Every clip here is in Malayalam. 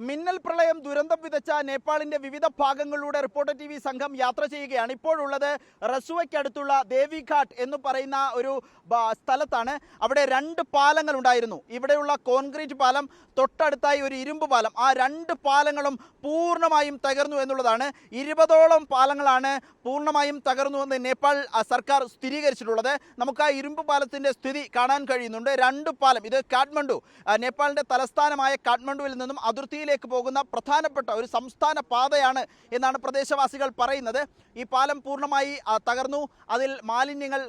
മിന്നൽ പ്രളയം ദുരന്തം വിതച്ച നേപ്പാളിന്റെ വിവിധ ഭാഗങ്ങളിലൂടെ റിപ്പോർട്ടർ TV സംഘം യാത്ര ചെയ്യുകയാണ്. ഇപ്പോഴുള്ളത് റസുവയ്ക്കടുത്തുള്ള ദേവിഘാട്ട് എന്ന് പറയുന്ന ഒരു സ്ഥലത്താണ്. അവിടെ 2 പാലങ്ങൾ ഉണ്ടായിരുന്നു. ഇവിടെയുള്ള കോൺക്രീറ്റ് പാലം, തൊട്ടടുത്തായി ഒരു ഇരുമ്പ് പാലം. ആ 2 പാലങ്ങളും പൂർണ്ണമായും തകർന്നു എന്നുള്ളതാണ്. 20ഓളം പാലങ്ങളാണ് പൂർണ്ണമായും തകർന്നു എന്ന് നേപ്പാൾ സർക്കാർ സ്ഥിരീകരിച്ചിട്ടുള്ളത്. നമുക്ക് ആ ഇരുമ്പ് പാലത്തിന്റെ സ്ഥിതി കാണാൻ കഴിയുന്നുണ്ട്. 2 പാലം, ഇത് കാഠ്മണ്ഡു, നേപ്പാളിന്റെ തലസ്ഥാനമായ കാഠ്മണ്ഡുവിൽ നിന്നും അതിർത്തിയിലേക്ക് പോകുന്ന പ്രധാനപ്പെട്ട ഒരു സംസ്ഥാന പാതയാണ് എന്നാണ് പ്രദേശവാസികൾ പറയുന്നത്. ഈ പാലം പൂർണ്ണമായി തകർന്നു. അതിൽ മാലിന്യങ്ങൾ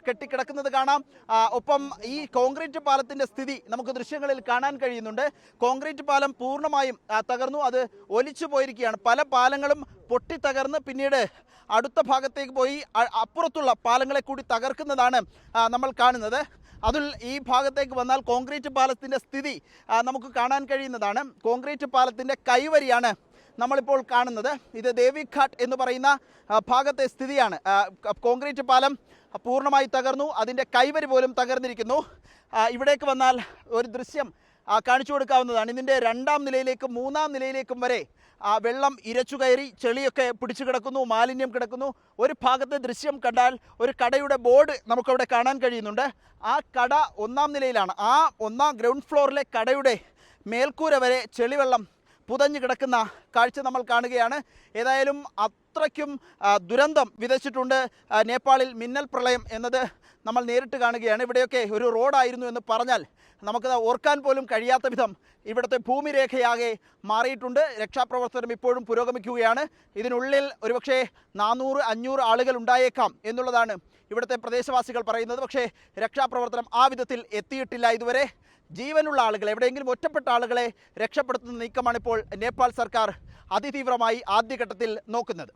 കെട്ടിക്കിടക്കുന്നത് കാണാം. ഒപ്പം ഈ കോൺക്രീറ്റ് പാലത്തിന്റെ സ്ഥിതി നമുക്ക് ദൃശ്യങ്ങളിൽ കാണാൻ കഴിയുന്നുണ്ട്. കോൺക്രീറ്റ് പാലം പൂർണ്ണമായും തകർന്നു, അത് ഒലിച്ചു പോയിരിക്കുകയാണ്. പല പാലങ്ങളും പൊട്ടിത്തകർന്ന് പിന്നീട് അടുത്ത ഭാഗത്തേക്ക് പോയി അപ്പുറത്തുള്ള പാലങ്ങളെ കൂടി തകർക്കുന്നതാണ് നമ്മൾ കാണുന്നത്. അതിൽ ഈ ഭാഗത്തേക്ക് വന്നാൽ കോൺക്രീറ്റ് പാലത്തിൻ്റെ സ്ഥിതി നമുക്ക് കാണാൻ കഴിയുന്നതാണ്. കോൺക്രീറ്റ് പാലത്തിൻ്റെ കൈവരിയാണ് നമ്മളിപ്പോൾ കാണുന്നത്. ഇത് ദേവിഘാട്ട് എന്ന് പറയുന്ന ഭാഗത്തെ സ്ഥിതിയാണ്. കോൺക്രീറ്റ് പാലം പൂർണ്ണമായി തകർന്നു, അതിൻ്റെ കൈവരി പോലും തകർന്നിരിക്കുന്നു. ഇവിടേക്ക് വന്നാൽ ഒരു ദൃശ്യം കാണിച്ചു കൊടുക്കാവുന്നതാണ്. ഇതിൻ്റെ 2ാം നിലയിലേക്കും 3ാം നിലയിലേക്കും വരെ വെള്ളം ഇരച്ചു കയറി, ചെളിയൊക്കെ പിടിച്ചു കിടക്കുന്നു, മാലിന്യം കിടക്കുന്നു. ഒരു ഭാഗത്തെ ദൃശ്യം കണ്ടാൽ ഒരു കടയുടെ ബോർഡ് നമുക്കവിടെ കാണാൻ കഴിയുന്നുണ്ട്. ആ കട 1ാം നിലയിലാണ്. ആ 1ാം ഗ്രൗണ്ട് ഫ്ലോറിലെ കടയുടെ മേൽക്കൂര വരെ ചെളിവെള്ളം പുതഞ്ഞു കിടക്കുന്ന കാഴ്ച നമ്മൾ കാണുകയാണ്. ഏതായാലും അത്രയ്ക്കും ദുരന്തം വിതച്ചിട്ടുണ്ട് നേപ്പാളിൽ മിന്നൽ പ്രളയം എന്നത് നമ്മൾ നേരിട്ട് കാണുകയാണ്. ഇവിടെയൊക്കെ ഒരു റോഡായിരുന്നു എന്ന് പറഞ്ഞാൽ നമുക്കത് ഓർക്കാൻ പോലും കഴിയാത്ത വിധം ഇവിടുത്തെ ഭൂമിരേഖയാകെ മാറിയിട്ടുണ്ട്. രക്ഷാപ്രവർത്തനം ഇപ്പോഴും പുരോഗമിക്കുകയാണ്. ഇതിനുള്ളിൽ ഒരുപക്ഷെ 400-500 ആളുകൾ ഉണ്ടായേക്കാം എന്നുള്ളതാണ് ഇവിടുത്തെ പ്രദേശവാസികൾ പറയുന്നത്. പക്ഷേ രക്ഷാപ്രവർത്തനം ആ വിധത്തിൽ എത്തിയിട്ടില്ല ഇതുവരെ. ജീവനുള്ള ആളുകളെ, എവിടെയെങ്കിലും ഒറ്റപ്പെട്ട ആളുകളെ രക്ഷപ്പെടുത്തുന്ന നീക്കമാണ് ഇപ്പോൾ നേപ്പാൾ സർക്കാർ അതിതീവ്രമായി ആദ്യഘട്ടത്തിൽ നോക്കുന്നത്.